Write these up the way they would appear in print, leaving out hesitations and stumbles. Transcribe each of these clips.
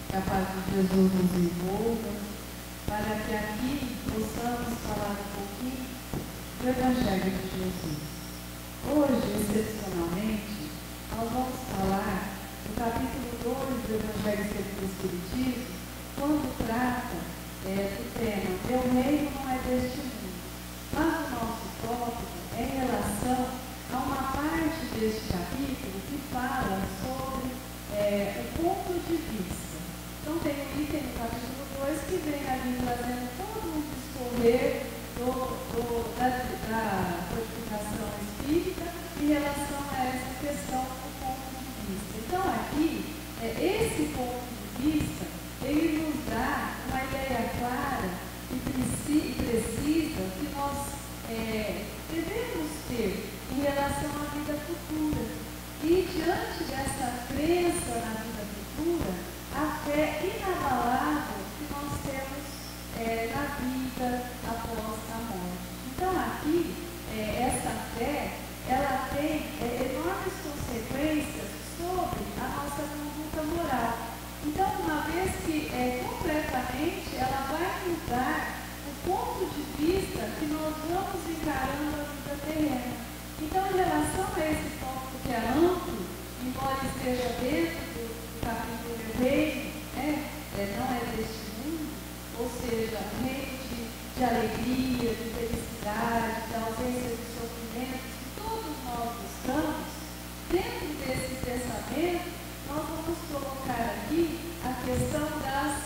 Que a paz de Jesus nos envolva, para que aqui possamos falar um pouquinho do Evangelho de Jesus. Hoje, excepcionalmente, nós vamos falar do capítulo 2 do Evangelho segundo o Espiritismo, quando trata do tema Meu reino não é deste mundo. Mas o nosso tópico é em relação a uma parte deste capítulo que fala sobre o ponto de vista. Então tem um item no capítulo 2 que vem ali trazendo todo um discorrer da codificação espírita em relação a essa questão do ponto de vista. Então aqui, esse ponto de vista, ele nos dá uma ideia clara e precisa que nós devemos ter em relação à vida futura. E diante dessa crença na vida futura, a fé inabalável que nós temos na vida após a morte. Então aqui, essa fé, ela tem enormes consequências sobre a nossa conduta moral. Então, uma vez que completamente ela vai mudar o ponto de vista que nós vamos encarando a vida terrena. Então, em relação a esse ponto que é amplo, embora esteja dentro do capítulo reino, não é deste mundo, ou seja, um reino de alegria, de felicidade, de ausência de sofrimento, que todos nós buscamos, dentro desse pensamento, nós vamos colocar aqui a questão das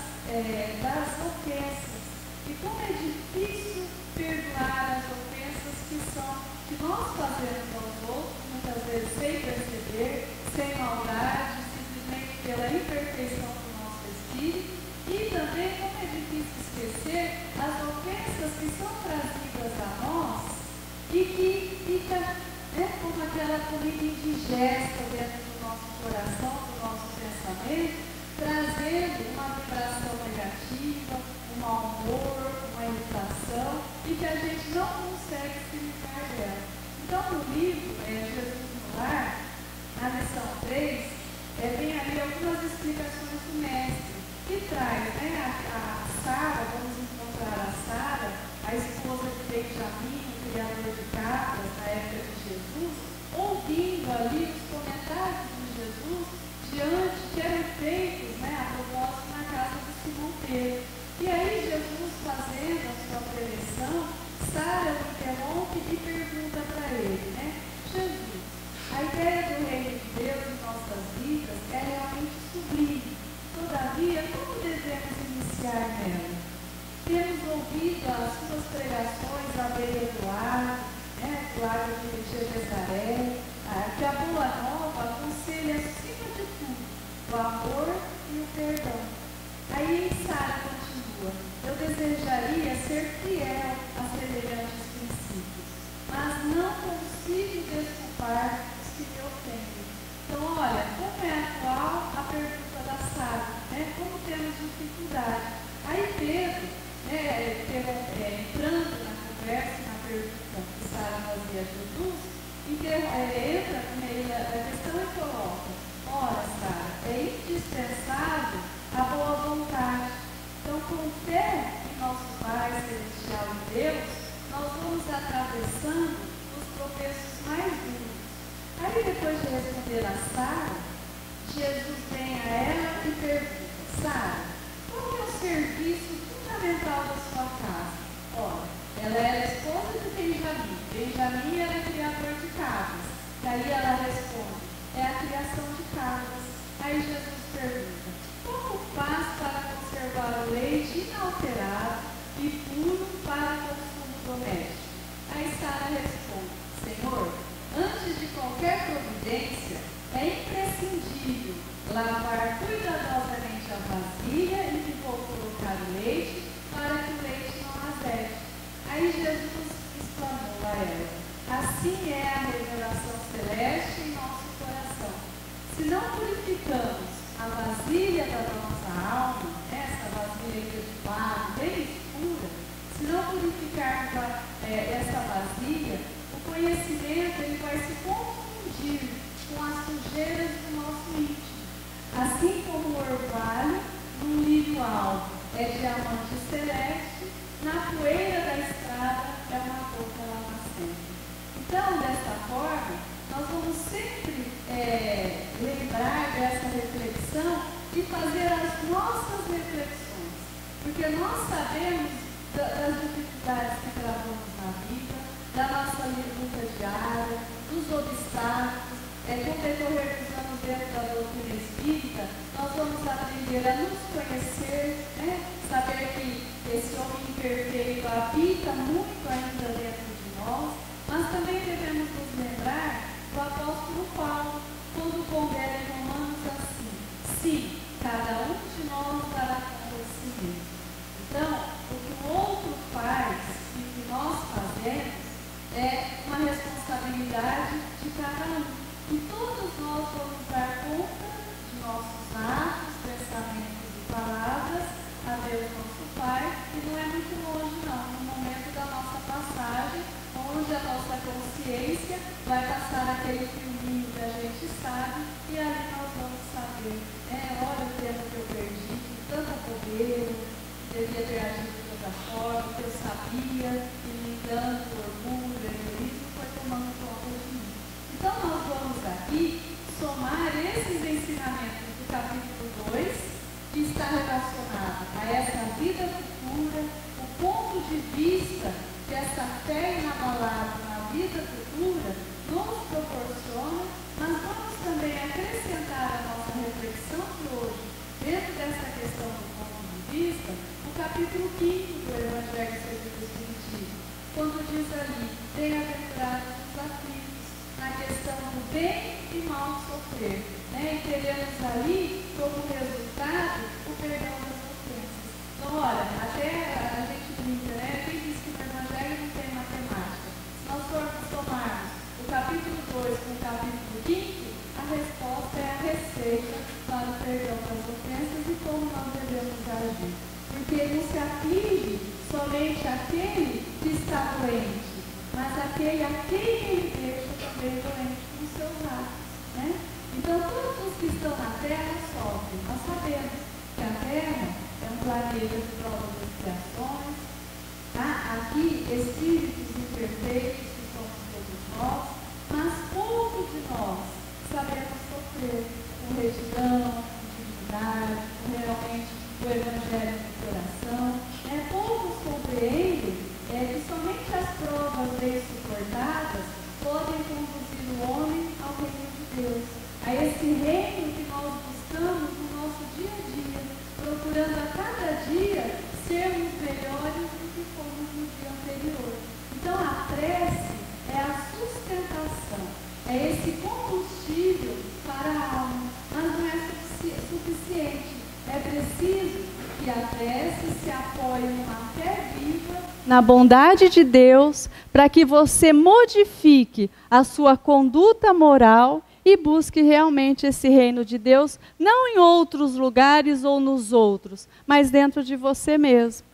ofensas. E como é difícil perdoar as ofensas que nós fazemos aos outros, muitas vezes sem perceber, sem maldade, simplesmente pela imperfeição do nosso espírito. E também como é difícil esquecer as ofensas que são trazidas a nós e que fica como aquela comida indigesta dentro do nosso coração, do nosso pensamento, trazendo uma vibração negativa, um mau humor, uma irritação, e que a gente não consegue se livrar dela. Então, no livro Jesus no Lar, na lição 3, vem ali algumas explicações do mestre, que traz a Sara, vamos encontrar a Sara, a esposa de Benjamim, o criador de cabras, na época de Jesus, ouvindo ali os comentários de Jesus diante que eram feitos a propósito na casa de Simão Pedro. E aí Jesus, fazendo a sua preleção, Sara o interrompe e pergunta para ele, Jesus, a ideia do reino de Deus em nossas vidas é realmente sublime. Todavia, como devemos iniciar nela? Temos ouvido as suas pregações à beira do lago, do lago de Genezaré, que a boa nova aconselha acima de tudo o amor e o perdão. Aí Sara continua, eu desejaria ser fiel a semelhantes princípios, mas não consigo desculpar os que me ofendem. Então, olha, como é atual a pergunta da Sara, como temos dificuldade. Aí Pedro, entrando na conversa, na pergunta que Sara fazia a Jesus, entra no meio da questão e coloca, ora Sara, é indispensável a boa vontade. Então, com fé em nosso Pai Celestial e Deus, nós vamos atravessando os tropeços mais duros. Aí, depois de responder a Sara, Jesus vem a ela e pergunta, Sara, qual é o serviço fundamental da sua casa? Olha, ela era esposa de Benjamim. Benjamim era criador de cabras. Daí ela responde, é a criação de cabras. Aí Jesus pergunta, como faz para conservar o leite inalterado e puro para consumo doméstico? Aí Sara responde, Senhor, antes de qualquer providência, é imprescindível lavar cuidadosamente a vasilha em que vou colocar o leite, para que o leite não azede. Aí Jesus exclamou a ela, assim é a revelação celeste em nosso coração. Se não purificamos a vasilha da nossa alma, essa vasilha que é de barro, bem escura, se não purificarmos essa vasilha, o conhecimento ele vai se confundir com as sujeiras do nosso íntimo. Assim como o orvalho no lírio alvo é diamante celeste, na poeira da estrada é uma gota lamacenta. Então, dessa forma, nós vamos sempre lembrar dessa reflexão e fazer as nossas reflexões, porque nós sabemos das dificuldades que travamos na vida, da nossa luta diária, dos obstáculos. Com o decorrer dos anos dentro da doutrina espírita, nós vamos aprender a nos conhecer, saber que esse homem imperfeito habita muito ainda dentro de nós, mas também devemos nos lembrar do apóstolo Paulo, quando pondera em Romanos assim: sim, cada um de nós dará conta de si mesmo. Então, o que o outro faz e o que nós fazemos é uma responsabilidade de cada um. E todos nós vamos dar conta de nossos atos, pensamentos e palavras a Deus nosso Pai, e não é muito longe não, no momento da nossa passagem, onde a nossa consciência vai passar aquele filminho que a gente sabe, e ali nós vamos saber, olha o tempo que eu perdi, que tanta bobeira, que devia ter agido de outra forma, que eu sabia, e me engano, orgulho, egoísmo, foi tomando conta de mim. Então, nós vamos aqui somar esses ensinamentos do capítulo 2, que está relacionado a essa vida futura, o ponto de vista que essa fé inabalável na vida futura nos proporciona, mas vamos também acrescentar a nossa reflexão de hoje, dentro dessa questão do ponto de vista, o capítulo 5 do Evangelho segundo o Espiritismo, quando diz ali: bem-aventurados os aflitos, na questão do bem e mal sofrer, e teremos ali como resultado o perdão das ofensas. Então, olha, até a gente brinca, quem diz que no Evangelho não tem matemática? Se nós formos tomarmos o capítulo 2 com o capítulo 5, a resposta é a receita para o perdão das ofensas e como nós devemos agir. Porque não se aflige somente aquele que está doente, mas aquele a quem ele deixa também doente com seus atos. Então, todos os que estão na Terra sofrem. Nós sabemos que a Terra é um planeta de provas e expiações. Aqui, espíritos imperfeitos, que somos todos nós, mas poucos de nós sabemos sofrer com retidão, com dignidade, com realmente o Evangelho no coração. Poucos compreendem que somente as provas bem suportadas podem conduzir o homem ao reino de Deus, a esse reino que nós buscamos no nosso dia a dia, procurando a cada dia sermos melhores do que fomos no dia anterior. Então a prece é a sustentação, é esse combustível para a alma, mas não é suficiente. É preciso que a prece se apoie numa fé viva, na bondade de Deus, para que você modifique a sua conduta moral e busque realmente esse reino de Deus, não em outros lugares ou nos outros, mas dentro de você mesmo,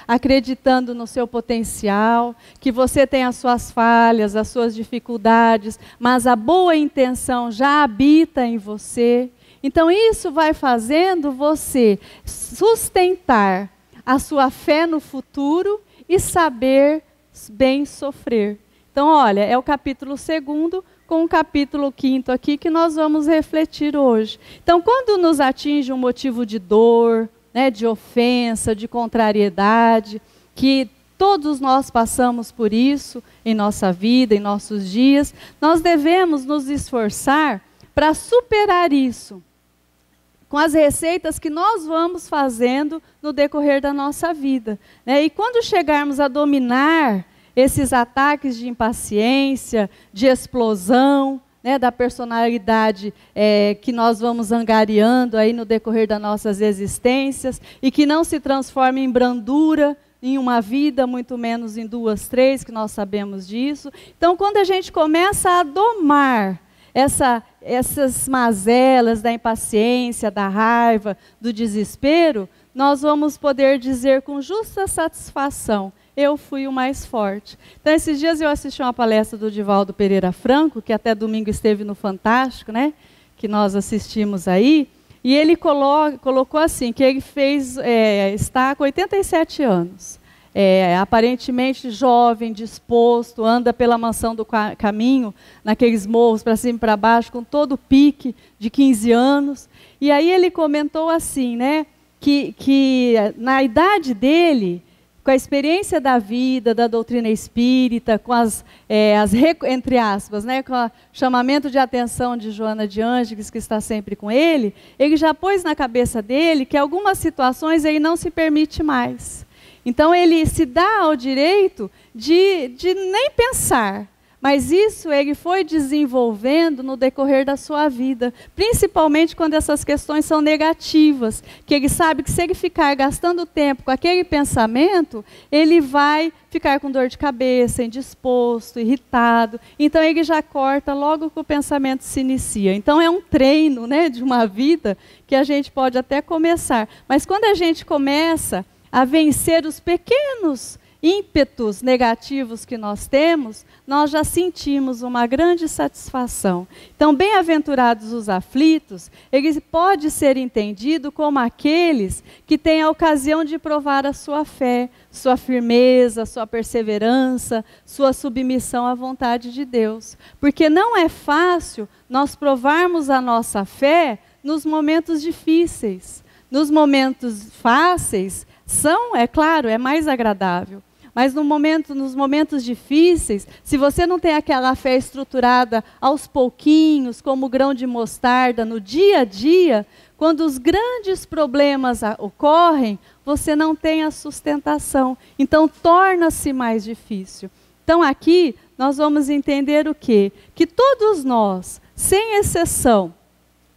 acreditando no seu potencial, que você tem as suas falhas, as suas dificuldades, mas a boa intenção já habita em você. Então isso vai fazendo você sustentar a sua fé no futuro e saber bem sofrer. Então, olha, é o capítulo 2 com o capítulo 5 aqui que nós vamos refletir hoje. Então, quando nos atinge um motivo de dor, de ofensa, de contrariedade, que todos nós passamos por isso em nossa vida, em nossos dias, nós devemos nos esforçar para superar isso, com as receitas que nós vamos fazendo no decorrer da nossa vida. E quando chegarmos a dominar esses ataques de impaciência, de explosão, da personalidade que nós vamos angariando aí no decorrer das nossas existências, e que não se transforma em brandura em uma vida, muito menos em 2, 3, que nós sabemos disso. Então, quando a gente começa a domar essas mazelas da impaciência, da raiva, do desespero, nós vamos poder dizer com justa satisfação: eu fui o mais forte. Então, esses dias eu assisti uma palestra do Divaldo Pereira Franco, que até domingo esteve no Fantástico, que nós assistimos aí, E ele colocou assim, que ele está com 87 anos. Aparentemente jovem, disposto, anda pela mansão do caminho, naqueles morros para cima e para baixo, com todo o pique de 15 anos. E aí ele comentou assim, né, que na idade dele, com a experiência da vida, da doutrina espírita, com entre aspas, né, com o chamamento de atenção de Joana de Ângeles, que está sempre com ele já pôs na cabeça dele que algumas situações ele não se permite mais. Então ele se dá ao direito de nem pensar. Mas isso ele foi desenvolvendo no decorrer da sua vida, principalmente quando essas questões são negativas, que ele sabe que se ele ficar gastando tempo com aquele pensamento, ele vai ficar com dor de cabeça, indisposto, irritado. Então ele já corta logo que o pensamento se inicia. Então é um treino, né, de uma vida que a gente pode até começar. Mas quando a gente começa a vencer os pequenos ímpetos negativos que nós temos, nós já sentimos uma grande satisfação. Então, bem-aventurados os aflitos, ele pode ser entendido como aqueles que têm a ocasião de provar a sua fé, sua firmeza, sua perseverança, sua submissão à vontade de Deus. Porque não é fácil nós provarmos a nossa fé nos momentos difíceis. Nos momentos fáceis, é claro, é mais agradável. Mas nos momentos difíceis, se você não tem aquela fé estruturada aos pouquinhos, como o grão de mostarda, no dia a dia, quando os grandes problemas ocorrem, você não tem a sustentação. Então, torna-se mais difícil. Então, aqui, nós vamos entender o quê? Que todos nós, sem exceção,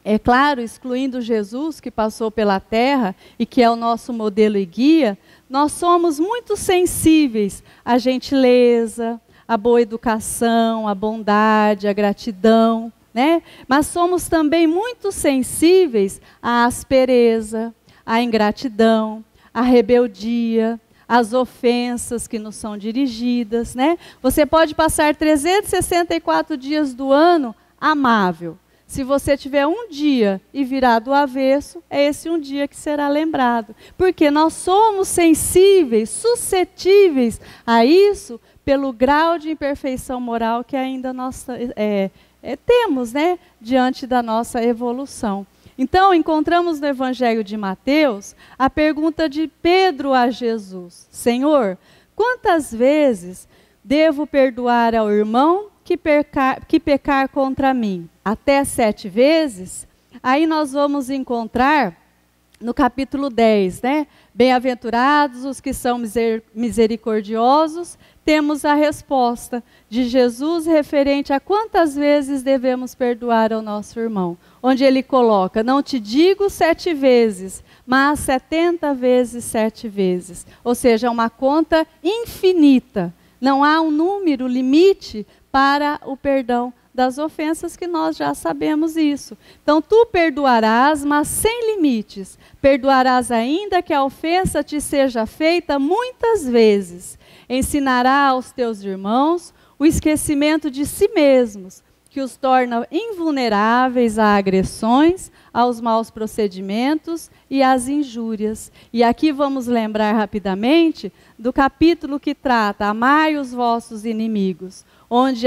é claro, excluindo Jesus, que passou pela terra e que é o nosso modelo e guia, nós somos muito sensíveis à gentileza, à boa educação, à bondade, à gratidão, né? Mas somos também muito sensíveis à aspereza, à ingratidão, à rebeldia, às ofensas que nos são dirigidas, né? Você pode passar 364 dias do ano amável. Se você tiver um dia e virar do avesso, é esse um dia que será lembrado. Porque nós somos sensíveis, suscetíveis a isso, pelo grau de imperfeição moral que ainda nós temos, né, diante da nossa evolução. Então, encontramos no Evangelho de Mateus a pergunta de Pedro a Jesus: Senhor, quantas vezes devo perdoar ao irmão que pecar contra mim? Até 7 vezes? Aí nós vamos encontrar no capítulo 10, né? Bem-aventurados os que são misericordiosos. Temos a resposta de Jesus referente a quantas vezes devemos perdoar ao nosso irmão. Onde ele coloca: não te digo 7 vezes, mas 70 vezes 7 vezes. Ou seja, uma conta infinita. Não há um número, limite para o perdão das ofensas, que nós já sabemos isso. Então, tu perdoarás, mas sem limites. Perdoarás ainda que a ofensa te seja feita muitas vezes. Ensinará aos teus irmãos o esquecimento de si mesmos, que os torna invulneráveis a agressões, aos maus procedimentos e às injúrias. E aqui vamos lembrar rapidamente do capítulo que trata amai os vossos inimigos, onde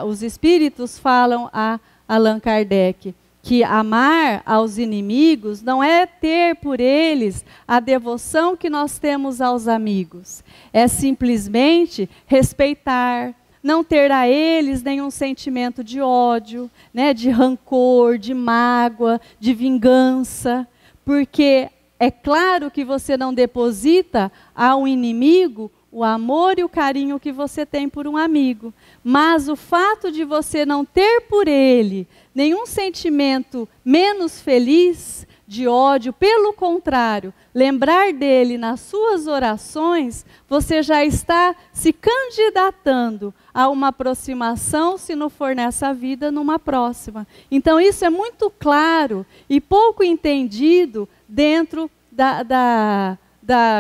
os espíritos falam a Allan Kardec que amar aos inimigos não é ter por eles a devoção que nós temos aos amigos, é simplesmente respeitar, não ter a eles nenhum sentimento de ódio, né, de rancor, de mágoa, de vingança, porque é claro que você não deposita ao inimigo o amor e o carinho que você tem por um amigo. Mas o fato de você não ter por ele nenhum sentimento menos feliz, de ódio, pelo contrário, lembrar dele nas suas orações, você já está se candidatando a uma aproximação, se não for nessa vida, numa próxima. Então isso é muito claro e pouco entendido dentro da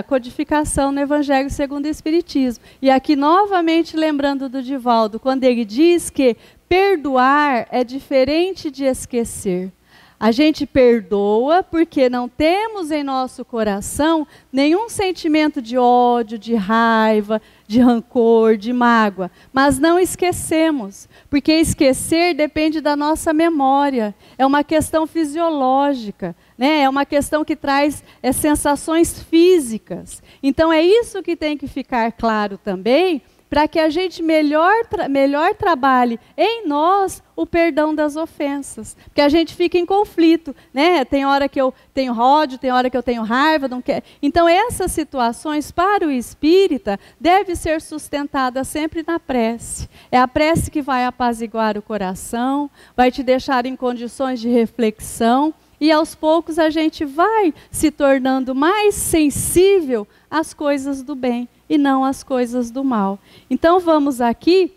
codificação no Evangelho segundo o Espiritismo. E aqui novamente lembrando do Divaldo, quando ele diz que perdoar é diferente de esquecer. A gente perdoa porque não temos em nosso coração nenhum sentimento de ódio, de raiva, de rancor, de mágoa. Mas não esquecemos, porque esquecer depende da nossa memória. É uma questão fisiológica, né? É uma questão que traz sensações físicas. Então é isso que tem que ficar claro também, para que a gente melhor trabalhe em nós o perdão das ofensas. Porque a gente fica em conflito, né? Tem hora que eu tenho ódio, tem hora que eu tenho raiva, não quero. Então essas situações para o espírita deve ser sustentada sempre na prece. É a prece que vai apaziguar o coração, vai te deixar em condições de reflexão, e aos poucos a gente vai se tornando mais sensível às coisas do bem e não às coisas do mal. Então vamos aqui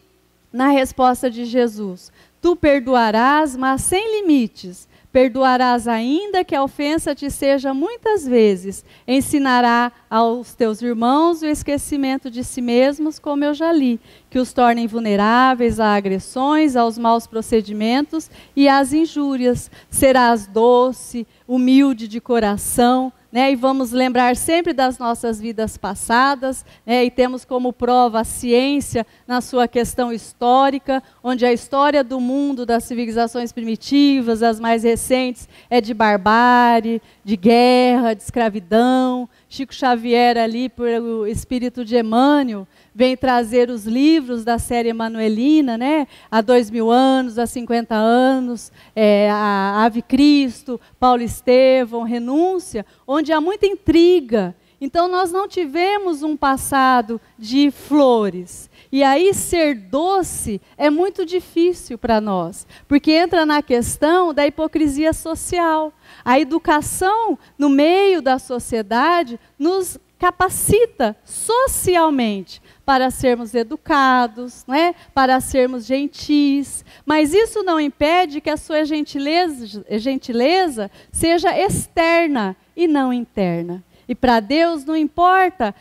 na resposta de Jesus. Tu perdoarás, mas sem limites. Perdoarás ainda que a ofensa te seja muitas vezes. Ensinará aos teus irmãos o esquecimento de si mesmos, como eu já li, que os tornem vulneráveis a agressões, aos maus procedimentos e às injúrias. Serás doce, humilde de coração, né? E vamos lembrar sempre das nossas vidas passadas, né? E temos como prova a ciência na sua questão histórica, onde a história do mundo, das civilizações primitivas, as mais recentes, é de barbárie, de guerra, de escravidão. Chico Xavier ali, por o espírito de Emmanuel, vem trazer os livros da série emanuelina, né? Há 2000 anos, há 50 anos, a Ave Cristo, Paulo Estevão, Renúncia, onde há muita intriga. Então nós não tivemos um passado de flores. E aí ser doce é muito difícil para nós, porque entra na questão da hipocrisia social. A educação no meio da sociedade nos capacita socialmente para sermos educados, né? Para sermos gentis, mas isso não impede que a sua gentileza seja externa e não interna. E para Deus não importa,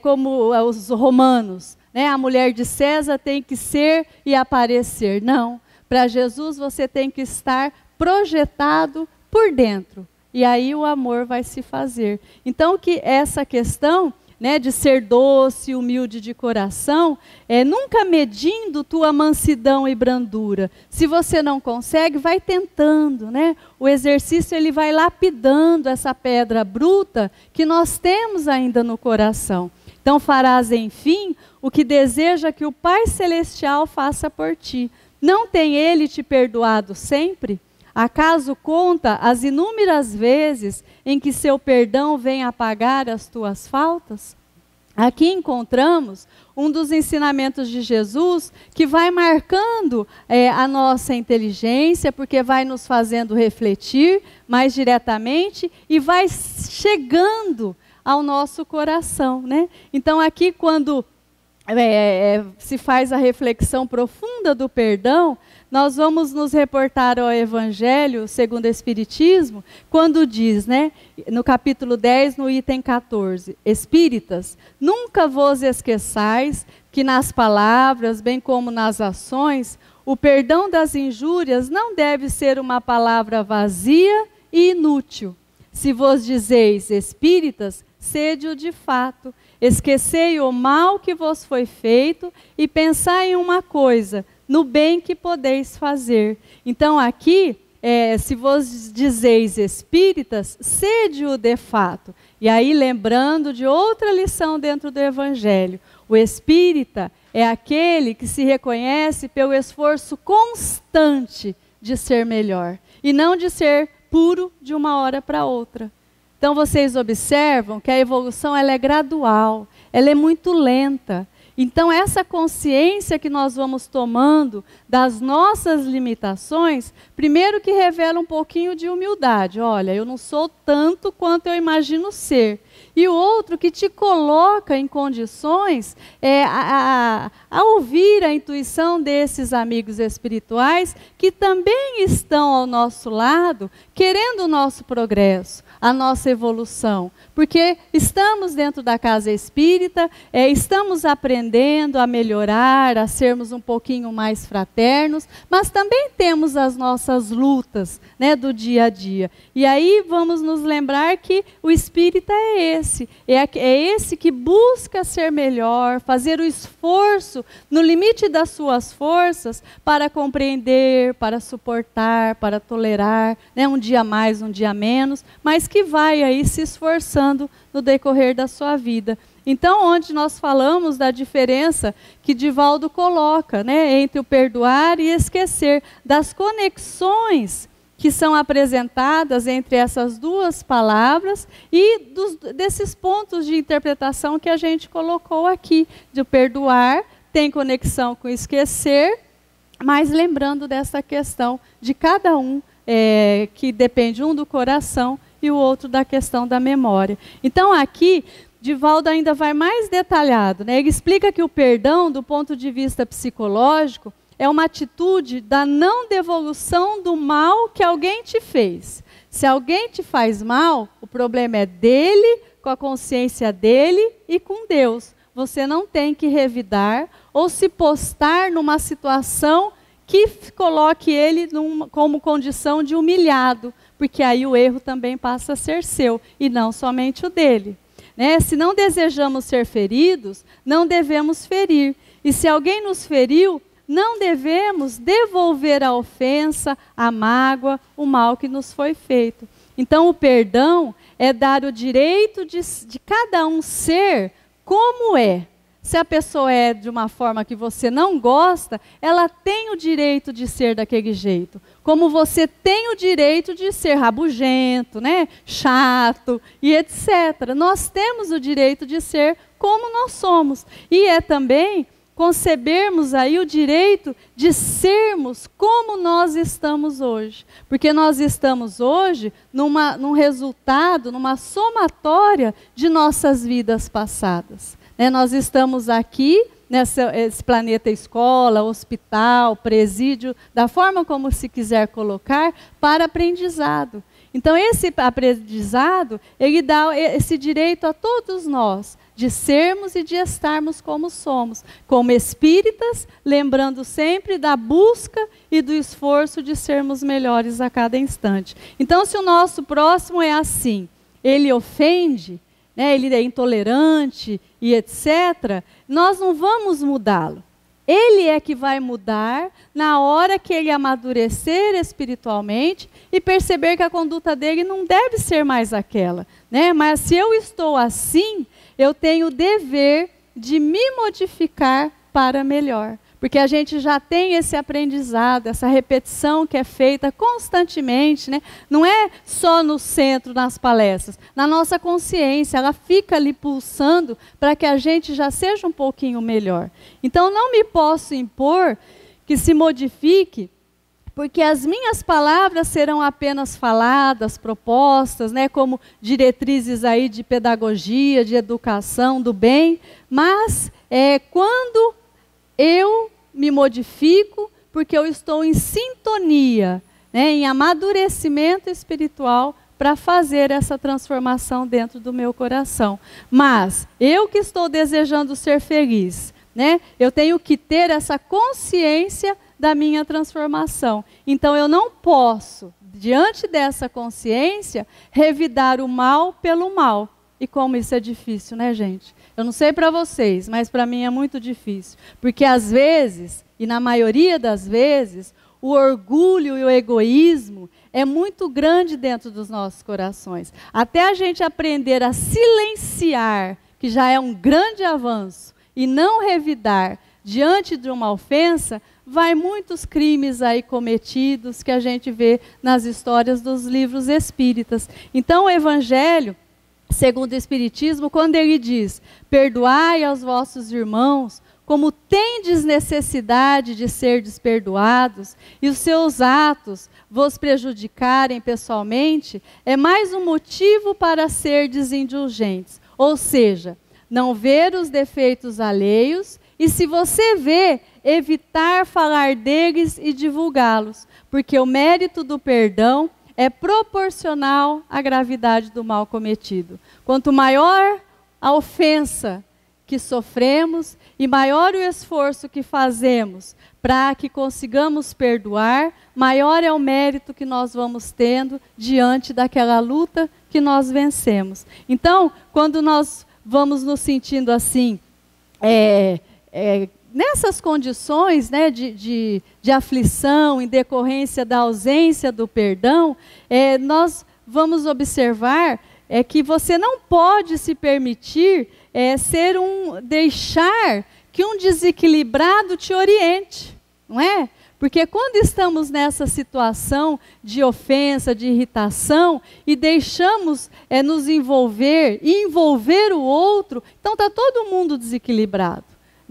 como os romanos, né? A mulher de César tem que ser e aparecer. Não, para Jesus você tem que estar projetado por dentro. E aí o amor vai se fazer. Então que essa questão, né, de ser doce, humilde de coração, nunca medindo tua mansidão e brandura. Se você não consegue, vai tentando, né? O exercício ele vai lapidando essa pedra bruta que nós temos ainda no coração. Então farás, enfim, o que deseja que o Pai Celestial faça por ti. Não tem Ele te perdoado sempre? Acaso conta as inúmeras vezes em que seu perdão vem apagar as tuas faltas? Aqui encontramos um dos ensinamentos de Jesus que vai marcando a nossa inteligência, porque vai nos fazendo refletir mais diretamente e vai chegando ao nosso coração, né? Então aqui quando se faz a reflexão profunda do perdão, nós vamos nos reportar ao Evangelho segundo o Espiritismo, quando diz, né, no capítulo 10, no item 14, Espíritas, nunca vos esqueçais que nas palavras, bem como nas ações, o perdão das injúrias não deve ser uma palavra vazia e inútil. Se vos dizeis espíritas, sede-o de fato. Esquecei o mal que vos foi feito e pensai em uma coisa, no bem que podeis fazer. Então aqui, se vos dizeis espíritas, sede-o de fato. E aí lembrando de outra lição dentro do Evangelho. O espírita é aquele que se reconhece pelo esforço constante de ser melhor. E não de ser puro de uma hora para outra. Então vocês observam que a evolução ela é gradual, ela é muito lenta. Então essa consciência que nós vamos tomando das nossas limitações, primeiro que revela um pouquinho de humildade. Olha, eu não sou tanto quanto eu imagino ser. E o outro que te coloca em condições a ouvir a intuição desses amigos espirituais que também estão ao nosso lado, querendo o nosso progresso, a nossa evolução. Porque estamos dentro da casa espírita, estamos aprendendo a melhorar, a sermos um pouquinho mais fraternos, mas também temos as nossas lutas, né, do dia a dia. E aí vamos nos lembrar que o espírita é esse que busca ser melhor, fazer o esforço no limite das suas forças para compreender, para suportar, para tolerar, né, um dia mais, um dia menos, mas que vai aí se esforçando no decorrer da sua vida. Então, onde nós falamos da diferença que Divaldo coloca, né, entre o perdoar e esquecer, das conexões que são apresentadas entre essas duas palavras e desses pontos de interpretação que a gente colocou aqui, de perdoar tem conexão com esquecer, mas lembrando dessa questão de cada um, que depende um do coração e o outro da questão da memória. Então aqui, Divaldo ainda vai mais detalhado, né? Ele explica que o perdão, do ponto de vista psicológico, é uma atitude da não devolução do mal que alguém te fez. Se alguém te faz mal, o problema é dele, com a consciência dele e com Deus. Você não tem que revidar ou se postar numa situação que coloque ele como condição de humilhado, porque aí o erro também passa a ser seu e não somente o dele. Né? Se não desejamos ser feridos, não devemos ferir. E se alguém nos feriu, não devemos devolver a ofensa, a mágoa, o mal que nos foi feito. Então o perdão é dar o direito de cada um ser como é. Se a pessoa é de uma forma que você não gosta, ela tem o direito de ser daquele jeito. Como você tem o direito de ser rabugento, né? Chato e etc. Nós temos o direito de ser como nós somos. E é também concebermos aí o direito de sermos como nós estamos hoje. Porque nós estamos hoje num resultado, numa somatória de nossas vidas passadas. Nós estamos aqui, nesse planeta escola, hospital, presídio, da forma como se quiser colocar, para aprendizado. Então esse aprendizado, ele dá esse direito a todos nós, de sermos e de estarmos como somos, como espíritas, lembrando sempre da busca e do esforço de sermos melhores a cada instante. Então se o nosso próximo é assim, ele ofende, né, ele é intolerante e etc., nós não vamos mudá-lo. Ele é que vai mudar na hora que ele amadurecer espiritualmente e perceber que a conduta dele não deve ser mais aquela. Né? Mas se eu estou assim, eu tenho o dever de me modificar para melhor. Porque a gente já tem esse aprendizado, essa repetição que é feita constantemente, né? Não é só no centro, nas palestras. Na nossa consciência, ela fica ali pulsando para que a gente já seja um pouquinho melhor. Então, não me posso impor que se modifique, porque as minhas palavras serão apenas faladas, propostas, né? Como diretrizes aí de pedagogia, de educação, do bem. Mas, quando eu me modifico, porque eu estou em sintonia, né, em amadurecimento espiritual para fazer essa transformação dentro do meu coração. Mas eu que estou desejando ser feliz, né, eu tenho que ter essa consciência da minha transformação. Então eu não posso, diante dessa consciência, revidar o mal pelo mal. E como isso é difícil, né, gente? Eu não sei para vocês, mas para mim é muito difícil. Porque às vezes, e na maioria das vezes, o orgulho e o egoísmo é muito grande dentro dos nossos corações. Até a gente aprender a silenciar, que já é um grande avanço, e não revidar diante de uma ofensa, vai muitos crimes aí cometidos que a gente vê nas histórias dos livros espíritas. Então o Evangelho, segundo o Espiritismo, quando ele diz, perdoai aos vossos irmãos, como tendes necessidade de serdes perdoados, e os seus atos vos prejudicarem pessoalmente, é mais um motivo para serdes indulgentes. Ou seja, não ver os defeitos alheios, e se você vê, evitar falar deles e divulgá-los, porque o mérito do perdão é proporcional à gravidade do mal cometido. Quanto maior a ofensa que sofremos e maior o esforço que fazemos para que consigamos perdoar, maior é o mérito que nós vamos tendo diante daquela luta que nós vencemos. Então, quando nós vamos nos sentindo assim, nessas condições, né, de aflição em decorrência da ausência do perdão, nós vamos observar que você não pode se permitir deixar que um desequilibrado te oriente, não é? Porque quando estamos nessa situação de ofensa, de irritação, e deixamos nos envolver e envolver o outro, então está todo mundo desequilibrado.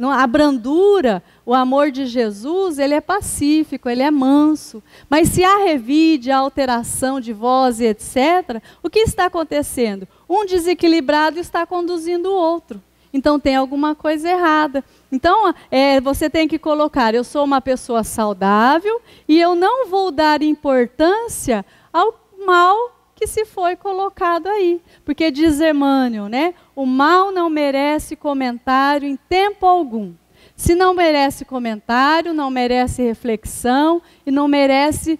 A brandura, o amor de Jesus, ele é pacífico, ele é manso. Mas se há revide, há alteração de voz e etc., o que está acontecendo? Um desequilibrado está conduzindo o outro. Então tem alguma coisa errada. Então você tem que colocar, eu sou uma pessoa saudável e eu não vou dar importância ao mal que se foi colocado aí. Porque diz Emmanuel, né? O mal não merece comentário em tempo algum. Se não merece comentário, não merece reflexão e não merece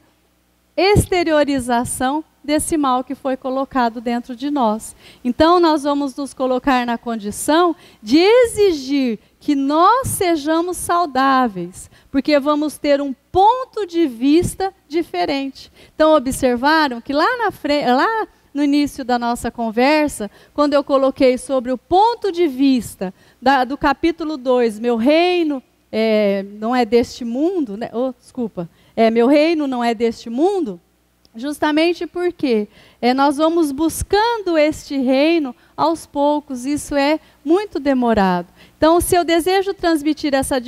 exteriorização desse mal que foi colocado dentro de nós. Então nós vamos nos colocar na condição de exigir que nós sejamos saudáveis, porque vamos ter um ponto de vista diferente. Então observaram que lá no início da nossa conversa, quando eu coloquei sobre o ponto de vista do capítulo 2, meu reino não é deste mundo, né? Meu reino não é deste mundo, justamente porque nós vamos buscando este reino aos poucos, isso é muito demorado. Então, se eu desejo transmitir essa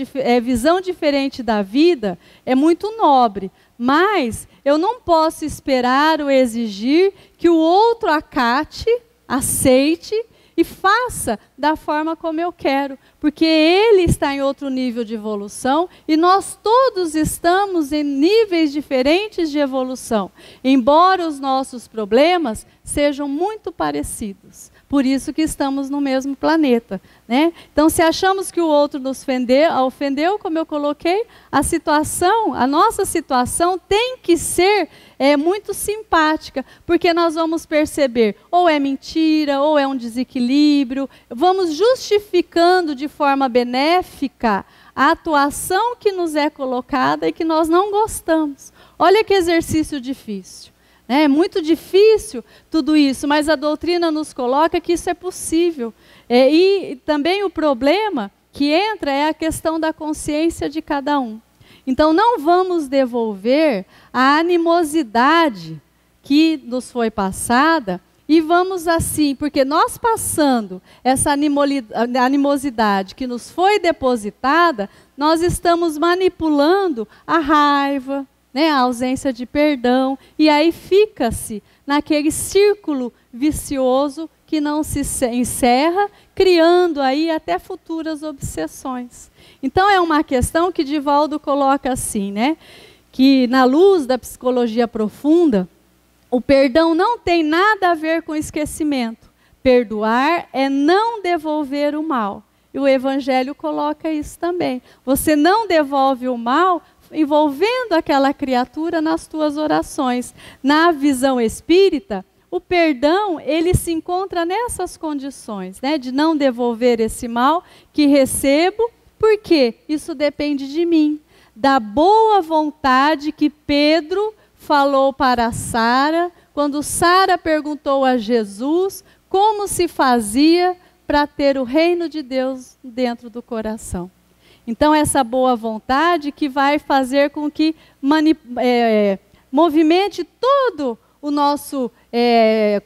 visão diferente da vida, é muito nobre, mas eu não posso esperar ou exigir que o outro acate, aceite e faça da forma como eu quero, porque ele está em outro nível de evolução e nós todos estamos em níveis diferentes de evolução, embora os nossos problemas sejam muito parecidos. Por isso que estamos no mesmo planeta, né? Então, se achamos que o outro nos ofendeu, como eu coloquei, a nossa situação tem que ser muito simpática, porque nós vamos perceber ou é mentira, ou é um desequilíbrio, vamos justificando de forma benéfica a atuação que nos é colocada e que nós não gostamos. Olha que exercício difícil. É muito difícil tudo isso, mas a doutrina nos coloca que isso é possível. E também o problema que entra é a questão da consciência de cada um. Então não vamos devolver a animosidade que nos foi passada e vamos assim, porque nós passando essa animosidade que nos foi depositada, nós estamos manipulando a raiva, né, a ausência de perdão, e aí fica-se naquele círculo vicioso que não se encerra, criando aí até futuras obsessões. Então é uma questão que Divaldo coloca assim, né, que na luz da psicologia profunda, o perdão não tem nada a ver com esquecimento. Perdoar é não devolver o mal. E o Evangelho coloca isso também. Você não devolve o mal envolvendo aquela criatura nas tuas orações. Na visão espírita, o perdão, ele se encontra nessas condições, né, de não devolver esse mal que recebo, porque isso depende de mim, da boa vontade que Pedro falou para Sara, quando Sara perguntou a Jesus como se fazia para ter o reino de Deus dentro do coração. Então, essa boa vontade que vai fazer com que movimente todo o nosso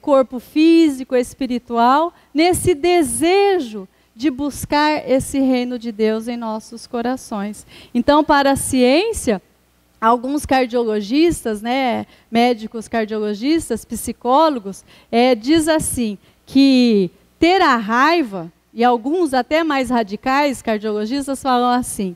corpo físico, espiritual, nesse desejo de buscar esse reino de Deus em nossos corações. Então, para a ciência, alguns cardiologistas, né, médicos cardiologistas, psicólogos, diz assim, que ter a raiva, e alguns até mais radicais, cardiologistas, falam assim,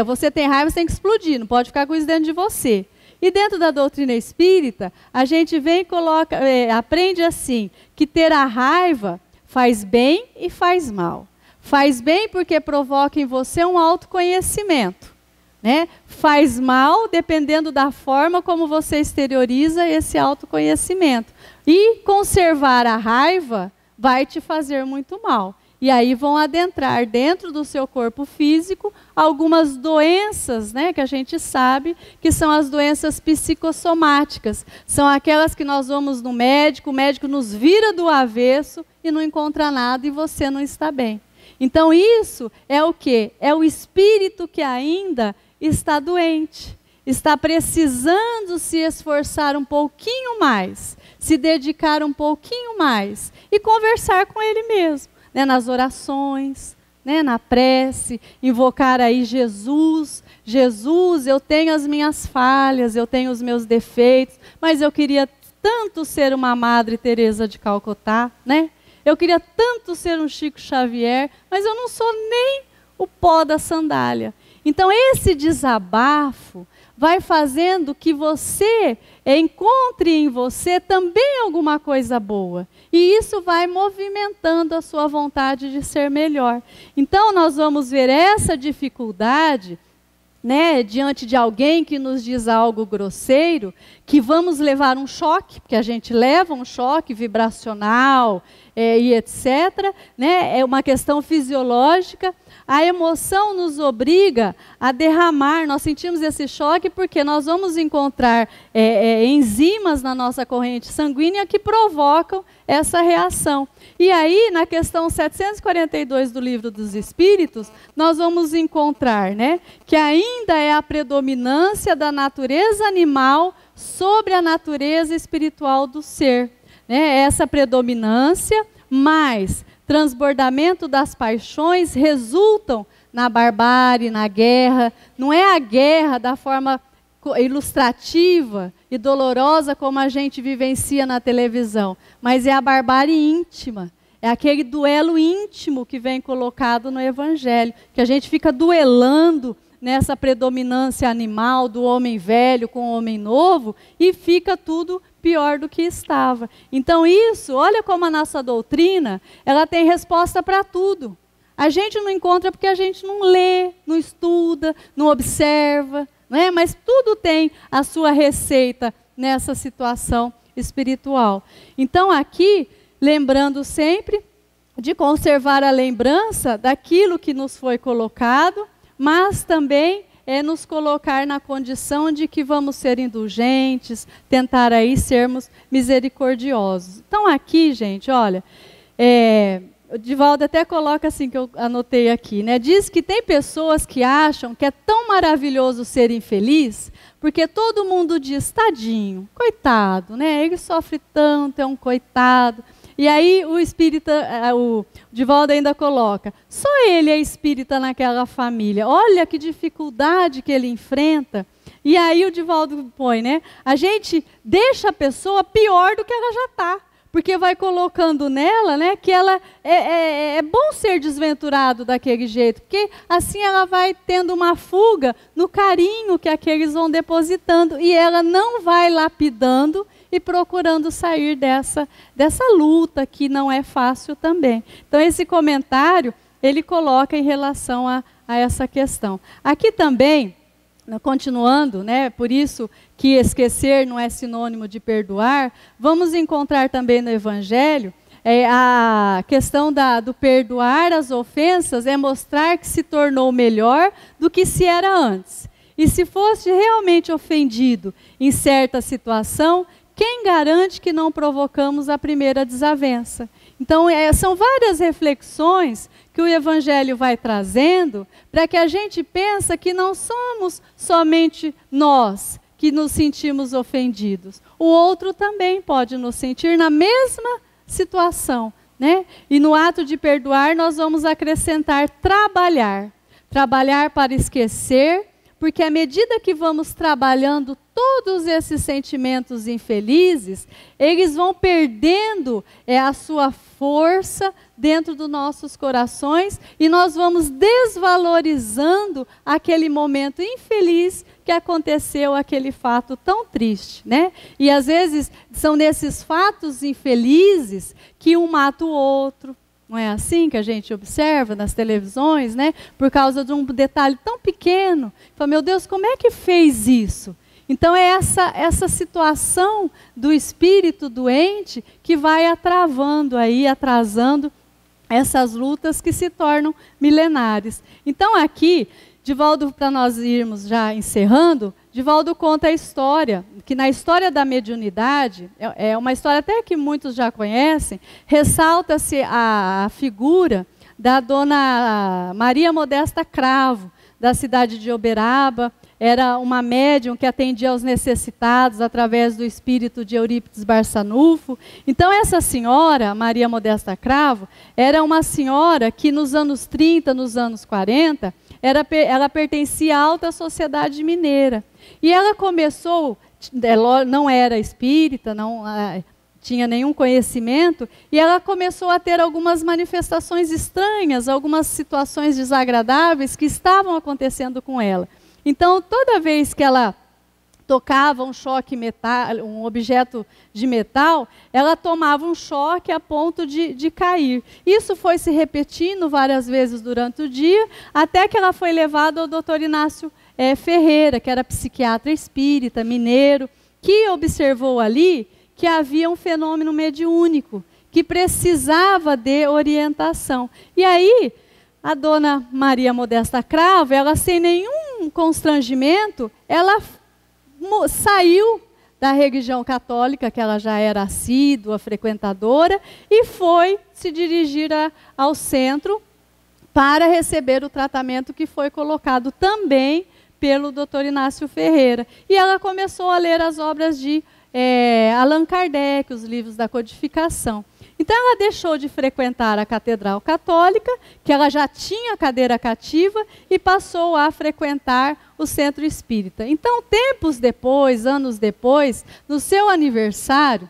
você tem raiva, você tem que explodir, não pode ficar com isso dentro de você. E dentro da doutrina espírita, a gente vem e coloca, aprende assim, que ter a raiva faz bem e faz mal. Faz bem porque provoca em você um autoconhecimento, né? Faz mal dependendo da forma como você exterioriza esse autoconhecimento. E conservar a raiva vai te fazer muito mal. E aí vão adentrar dentro do seu corpo físico algumas doenças, né, que a gente sabe que são as doenças psicossomáticas. São aquelas que nós vamos no médico, o médico nos vira do avesso e não encontra nada e você não está bem. Então isso é o quê? É o espírito que ainda está doente, está precisando se esforçar um pouquinho mais, se dedicar um pouquinho mais e conversar com ele mesmo. Né, nas orações, né, na prece, invocar aí Jesus. Jesus, eu tenho as minhas falhas, eu tenho os meus defeitos, mas eu queria tanto ser uma Madre Teresa de Calcutá, né? Eu queria tanto ser um Chico Xavier, mas eu não sou nem o pó da sandália. Então esse desabafo vai fazendo que você encontre em você também alguma coisa boa. E isso vai movimentando a sua vontade de ser melhor. Então nós vamos ver essa dificuldade, né, diante de alguém que nos diz algo grosseiro, que vamos levar um choque, porque a gente leva um choque vibracional e etc. Né, é uma questão fisiológica. A emoção nos obriga a derramar, nós sentimos esse choque porque nós vamos encontrar enzimas na nossa corrente sanguínea que provocam essa reação. E aí, na questão 742 do Livro dos Espíritos, nós vamos encontrar, né, que ainda é a predominância da natureza animal sobre a natureza espiritual do ser. Né? Essa predominância, mais transbordamento das paixões resultam na barbárie, na guerra. Não é a guerra da forma ilustrativa e dolorosa como a gente vivencia na televisão, mas é a barbárie íntima. É aquele duelo íntimo que vem colocado no Evangelho, que a gente fica duelando nessa predominância animal do homem velho com o homem novo e fica tudo pior do que estava. Então isso, olha como a nossa doutrina, ela tem resposta para tudo. A gente não encontra porque a gente não lê, não estuda, não observa, né? Mas tudo tem a sua receita nessa situação espiritual. Então aqui, lembrando sempre de conservar a lembrança daquilo que nos foi colocado, mas também nos colocar na condição de que vamos ser indulgentes, tentar aí sermos misericordiosos. Então aqui, gente, olha, o Divaldo até coloca assim, que eu anotei aqui, né? Diz que tem pessoas que acham que é tão maravilhoso ser infeliz, porque todo mundo diz, tadinho, coitado, né? Ele sofre tanto, é um coitado. E aí o espírita, o Divaldo ainda coloca, só ele é espírita naquela família, olha que dificuldade que ele enfrenta. E aí o Divaldo põe, né? A gente deixa a pessoa pior do que ela já está, porque vai colocando nela, né, que ela é bom ser desventurado daquele jeito, porque assim ela vai tendo uma fuga no carinho que aqueles vão depositando, e ela não vai lapidando e procurando sair dessa luta que não é fácil também. Então esse comentário ele coloca em relação a essa questão. Aqui também, continuando, né, por isso que esquecer não é sinônimo de perdoar, vamos encontrar também no Evangelho a questão do perdoar as ofensas é mostrar que se tornou melhor do que se era antes. E se fosse realmente ofendido em certa situação, quem garante que não provocamos a primeira desavença? Então, são várias reflexões que o Evangelho vai trazendo para que a gente pense que não somos somente nós que nos sentimos ofendidos. O outro também pode nos sentir na mesma situação, né? E no ato de perdoar, nós vamos acrescentar trabalhar. Trabalhar para esquecer, porque à medida que vamos trabalhando todos esses sentimentos infelizes, eles vão perdendo a sua força dentro dos nossos corações e nós vamos desvalorizando aquele momento infeliz que aconteceu, aquele fato tão triste, né? E às vezes são nesses fatos infelizes que um mata o outro. Não é assim que a gente observa nas televisões, né? Por causa de um detalhe tão pequeno. Fala, meu Deus, como é que fez isso? Então é essa situação do espírito doente que vai atrasando essas lutas que se tornam milenares. Então aqui, Divaldo, para nós irmos já encerrando, Divaldo conta a história, que na história da mediunidade, é uma história até que muitos já conhecem, ressalta-se a figura da dona Maria Modesta Cravo, da cidade de Uberaba. Era uma médium que atendia aos necessitados através do espírito de Eurípides Barçanufo. Então essa senhora, Maria Modesta Cravo, era uma senhora que nos anos 30, nos anos 40, ela pertencia à alta sociedade mineira. E ela começou, ela não era espírita, não tinha nenhum conhecimento, e ela começou a ter algumas manifestações estranhas, algumas situações desagradáveis que estavam acontecendo com ela. Então, toda vez que ela tocava um choque metal, um objeto de metal, ela tomava um choque a ponto de cair. Isso foi se repetindo várias vezes durante o dia, até que ela foi levada ao Dr. Inácio Ferreira, que era psiquiatra espírita, mineiro, que observou ali que havia um fenômeno mediúnico, que precisava de orientação. E aí, a dona Maria Modesta Cravo, ela sem nenhum constrangimento, ela saiu da religião católica, que ela já era assídua, frequentadora, e foi se dirigir ao centro para receber o tratamento que foi colocado também pelo Dr. Inácio Ferreira. E ela começou a ler as obras de Allan Kardec, os livros da codificação. Então ela deixou de frequentar a Catedral Católica, que ela já tinha cadeira cativa, e passou a frequentar o Centro Espírita. Então, tempos depois, anos depois, no seu aniversário,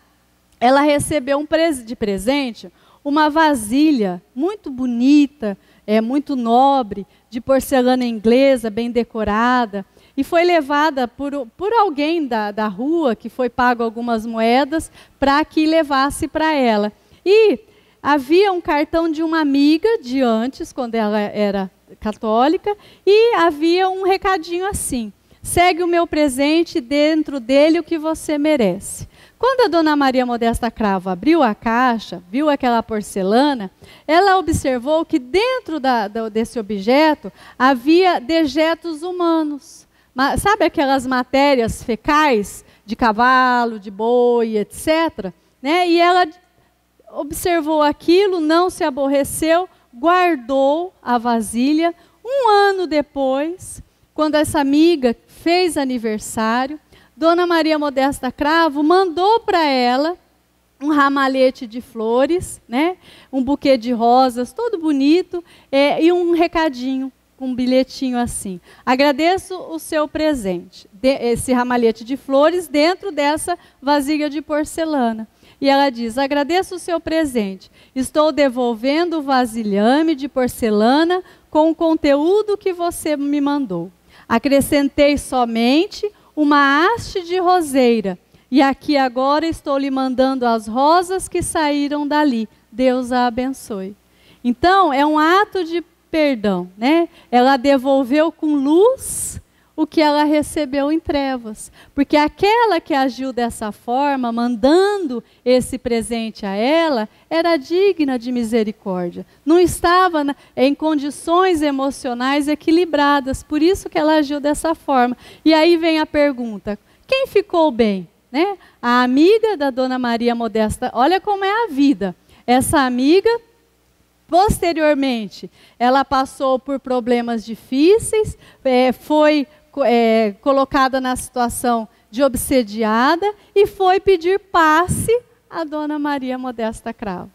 ela recebeu de presente uma vasilha muito bonita, muito nobre, de porcelana inglesa, bem decorada, e foi levada por alguém da rua, que foi pago algumas moedas, para que levasse para ela. E havia um cartão de uma amiga de antes, quando ela era católica, e havia um recadinho assim: segue o meu presente, dentro dele o que você merece. Quando a dona Maria Modesta Cravo abriu a caixa, viu aquela porcelana, ela observou que dentro desse objeto havia dejetos humanos. Sabe aquelas matérias fecais de cavalo, de boi, etc., né? E ela observou aquilo, não se aborreceu, guardou a vasilha. Um ano depois, quando essa amiga fez aniversário, dona Maria Modesta Cravo mandou para ela um ramalhete de flores, né? Um buquê de rosas, todo bonito, e um recadinho, um bilhetinho assim: agradeço o seu presente, esse ramalhete de flores dentro dessa vasilha de porcelana. E ela diz: agradeço o seu presente, estou devolvendo o vasilhame de porcelana com o conteúdo que você me mandou. Acrescentei somente uma haste de roseira, e aqui agora estou lhe mandando as rosas que saíram dali. Deus a abençoe. Então, é um ato de perdão, né? Ela devolveu com luz o que ela recebeu em trevas. Porque aquela que agiu dessa forma, mandando esse presente a ela, era digna de misericórdia. Não estava em condições emocionais equilibradas, por isso que ela agiu dessa forma. E aí vem a pergunta: quem ficou bem? Né? A amiga da dona Maria Modesta. Olha como é a vida. Essa amiga, posteriormente, ela passou por problemas difíceis, foi colocada na situação de obsediada e foi pedir passe à dona Maria Modesta Cravo.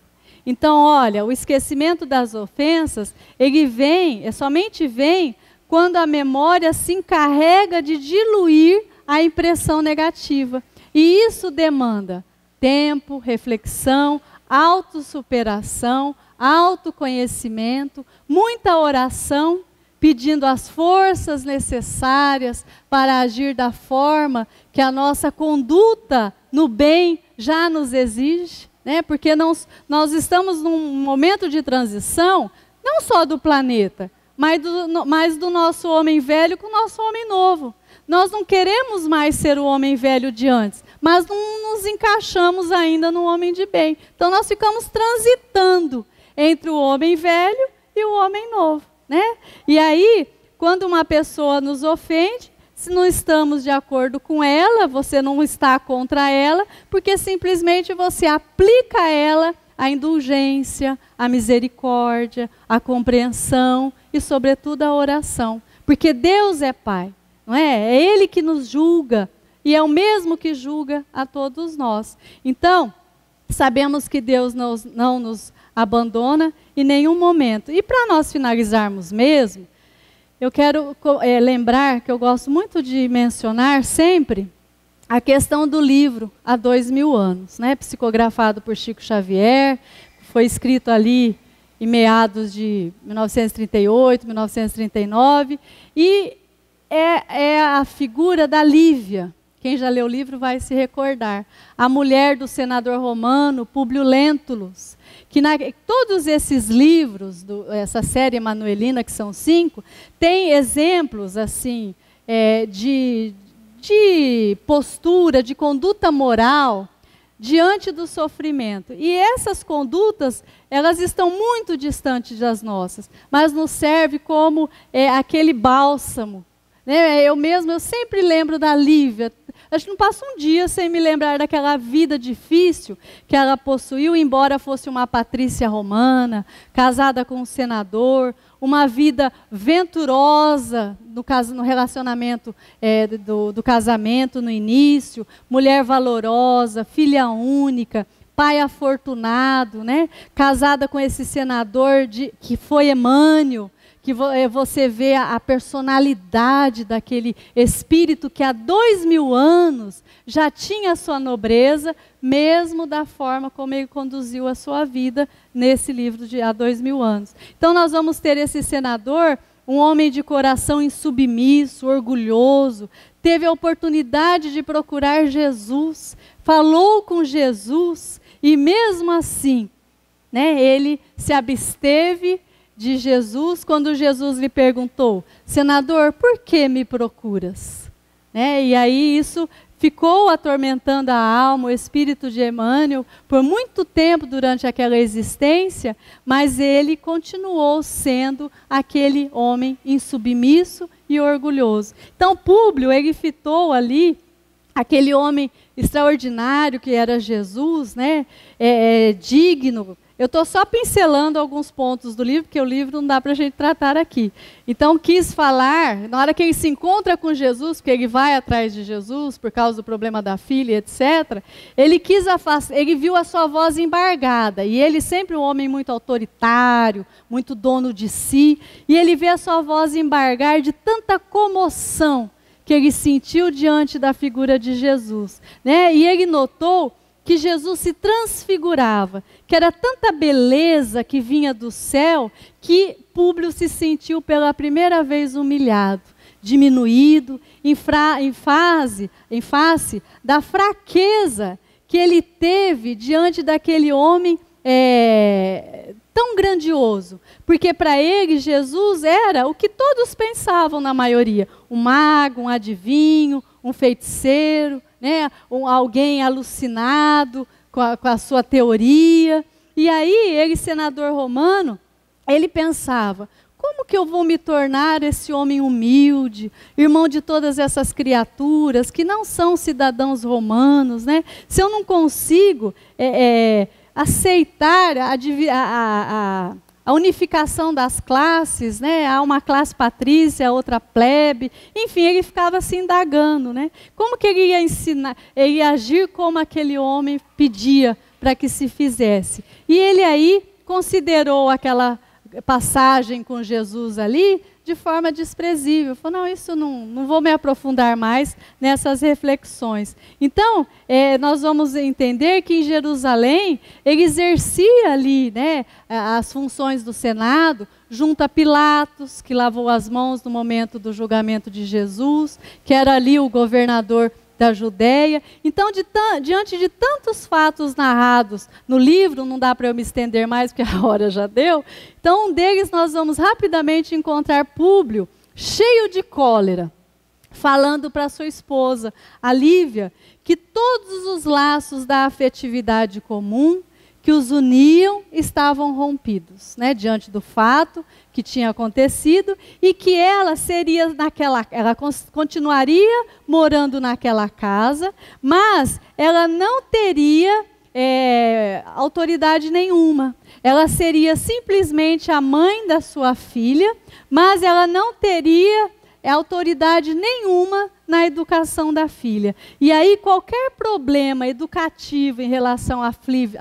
Então, olha, o esquecimento das ofensas, ele vem, somente vem quando a memória se encarrega de diluir a impressão negativa. E isso demanda tempo, reflexão, autossuperação, autoconhecimento, muita oração, pedindo as forças necessárias para agir da forma que a nossa conduta no bem já nos exige, né? Porque nós estamos num momento de transição, não só do planeta, mas do nosso homem velho com o nosso homem novo. Nós não queremos mais ser o homem velho de antes, mas não nos encaixamos ainda no homem de bem. Então nós ficamos transitando entre o homem velho e o homem novo, né? E aí, quando uma pessoa nos ofende, se não estamos de acordo com ela, você não está contra ela, porque simplesmente você aplica a ela a indulgência, a misericórdia, a compreensão e, sobretudo, a oração. Porque Deus é Pai, não é? É Ele que nos julga e é o mesmo que julga a todos nós. Então, sabemos que Deus não nos abandona em nenhum momento. E para nós finalizarmos mesmo, eu quero lembrar que eu gosto muito de mencionar sempre a questão do livro Há 2000 anos, né? Psicografado por Chico Xavier, foi escrito ali em meados de 1938, 1939, e é a figura da Lívia. Quem já leu o livro vai se recordar. A mulher do senador romano, Públio Lentulus. Que todos esses livros, essa série emanuelina, que são 5, tem exemplos assim, de postura, de conduta moral diante do sofrimento. E essas condutas, elas estão muito distantes das nossas, mas nos serve como aquele bálsamo. Né? Eu sempre lembro da Lívia. Acho que não passa um dia sem me lembrar daquela vida difícil que ela possuiu, embora fosse uma patrícia romana, casada com um senador, uma vida venturosa no relacionamento do casamento no início, mulher valorosa, filha única, pai afortunado, né? Casada com esse senador que foi Emânio, que você vê a personalidade daquele espírito que há 2000 anos já tinha sua nobreza, mesmo da forma como ele conduziu a sua vida nesse livro de há 2000 anos. Então nós vamos ter esse senador, um homem de coração insubmisso, orgulhoso, teve a oportunidade de procurar Jesus, falou com Jesus e mesmo assim, né, ele se absteve de Jesus, quando Jesus lhe perguntou: senador, por que me procuras? Né? E aí isso ficou atormentando a alma, o espírito de Emmanuel, por muito tempo durante aquela existência, mas ele continuou sendo aquele homem insubmisso e orgulhoso. Então Públio, ele fitou ali aquele homem extraordinário que era Jesus, né? Digno. Eu estou só pincelando alguns pontos do livro, porque o livro não dá para a gente tratar aqui. Então, quis falar, na hora que ele se encontra com Jesus, porque ele vai atrás de Jesus, por causa do problema da filha, etc., ele viu a sua voz embargada, e ele sempre um homem muito autoritário, muito dono de si, e ele vê a sua voz embargar de tanta comoção que ele sentiu diante da figura de Jesus. Né? E ele notou que Jesus se transfigurava, que era tanta beleza que vinha do céu, que Públio se sentiu pela primeira vez humilhado, diminuído, em face da fraqueza que ele teve diante daquele homem tão grandioso. Porque para ele Jesus era o que todos pensavam na maioria, um mago, um adivinho, um feiticeiro, né? Alguém alucinado com a sua teoria. E aí, ele, senador romano, ele pensava: como que eu vou me tornar esse homem humilde, irmão de todas essas criaturas que não são cidadãos romanos, né? Se eu não consigo aceitar a unificação das classes, né? Há uma classe patrícia, outra plebe, enfim, ele ficava se indagando, né? Como que ele ia ensinar, ele ia agir como aquele homem pedia para que se fizesse. E ele aí considerou aquela passagem com Jesus ali de forma desprezível. Falou, não, isso não vou me aprofundar mais nessas reflexões. Então, nós vamos entender que em Jerusalém, ele exercia ali, né, as funções do Senado, junto a Pilatos, que lavou as mãos no momento do julgamento de Jesus, que era ali o governador da Judéia. Então, diante de tantos fatos narrados no livro, não dá para eu me estender mais, porque a hora já deu. Então, um deles nós vamos rapidamente encontrar Públio, cheio de cólera, falando para sua esposa, a Lívia, que todos os laços da afetividade comum que os uniam estavam rompidos, né, diante do fato que tinha acontecido, e que ela seria ela continuaria morando naquela casa, mas ela não teria autoridade nenhuma. Ela seria simplesmente a mãe da sua filha, mas ela não teria autoridade nenhuma na educação da filha. E aí qualquer problema educativo em relação à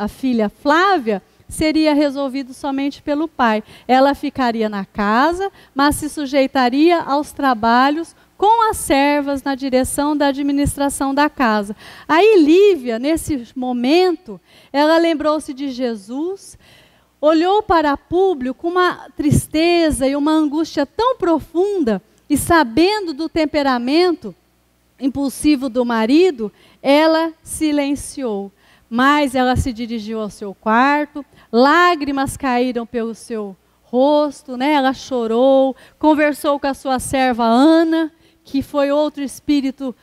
filha Flávia seria resolvido somente pelo pai. Ela ficaria na casa, mas se sujeitaria aos trabalhos com as servas na direção da administração da casa. Aí Lívia, nesse momento, ela lembrou-se de Jesus, olhou para Públio com uma tristeza e uma angústia tão profunda, e sabendo do temperamento impulsivo do marido, ela silenciou. Mas ela se dirigiu ao seu quarto, lágrimas caíram pelo seu rosto, né? Ela chorou, conversou com a sua serva Ana, que foi outro espírito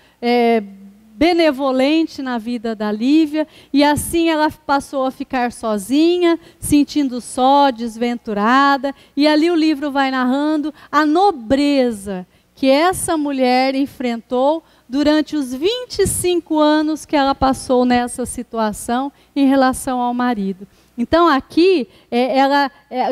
benevolente na vida da Lívia, e assim ela passou a ficar sozinha, sentindo só, desventurada, e ali o livro vai narrando a nobreza que essa mulher enfrentou durante os 25 anos que ela passou nessa situação em relação ao marido. Então aqui,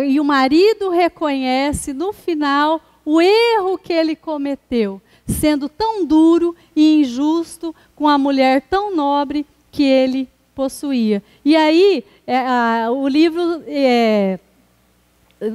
e o marido reconhece no final o erro que ele cometeu, sendo tão duro e injusto com a mulher tão nobre que ele possuía. E aí, o livro,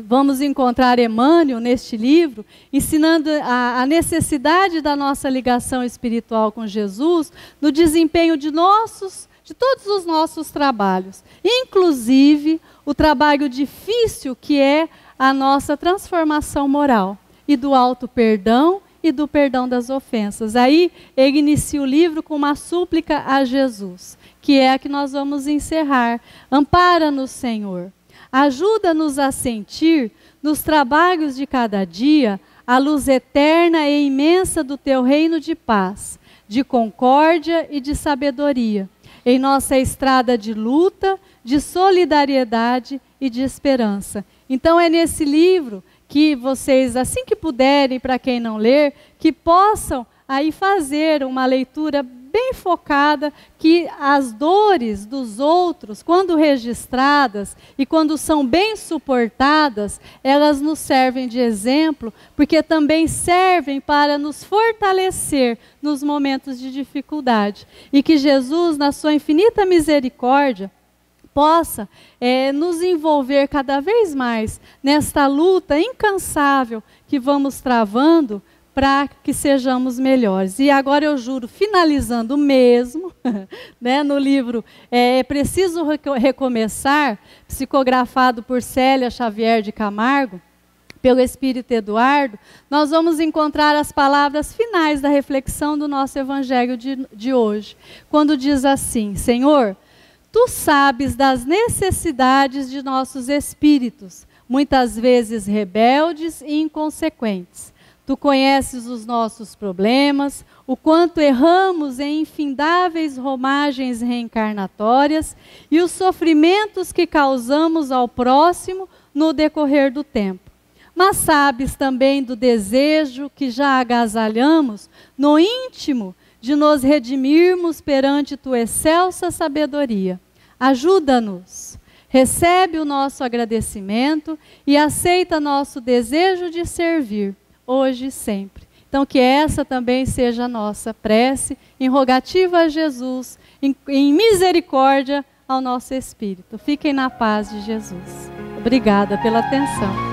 vamos encontrar Emmanuel neste livro, ensinando a necessidade da nossa ligação espiritual com Jesus no desempenho de todos os nossos trabalhos, inclusive o trabalho difícil que é a nossa transformação moral, e do auto-perdão e do perdão das ofensas. Aí ele inicia o livro com uma súplica a Jesus, que é a que nós vamos encerrar. Ampara-nos, Senhor. Ajuda-nos a sentir, nos trabalhos de cada dia, a luz eterna e imensa do teu reino de paz, de concórdia e de sabedoria, em nossa estrada de luta, de solidariedade e de esperança. Então é nesse livro que vocês, assim que puderem, para quem não ler, que possam aí fazer uma leitura bem focada, que as dores dos outros, quando registradas e quando são bem suportadas, elas nos servem de exemplo, porque também servem para nos fortalecer nos momentos de dificuldade. E que Jesus, na sua infinita misericórdia, possa nos envolver cada vez mais nesta luta incansável que vamos travando para que sejamos melhores. E agora eu juro, finalizando mesmo, né, no livro É Preciso Recomeçar, psicografado por Célia Xavier de Camargo, pelo Espírito Eduardo, nós vamos encontrar as palavras finais da reflexão do nosso evangelho de hoje, quando diz assim: Senhor, Tu sabes das necessidades de nossos espíritos, muitas vezes rebeldes e inconsequentes. Tu conheces os nossos problemas, o quanto erramos em infindáveis romagens reencarnatórias e os sofrimentos que causamos ao próximo no decorrer do tempo. Mas sabes também do desejo que já agasalhamos no íntimo de nos redimirmos perante Tua excelsa sabedoria. Ajuda-nos, recebe o nosso agradecimento e aceita nosso desejo de servir, hoje e sempre. Então que essa também seja a nossa prece, em rogativa a Jesus, em misericórdia ao nosso espírito. Fiquem na paz de Jesus. Obrigada pela atenção.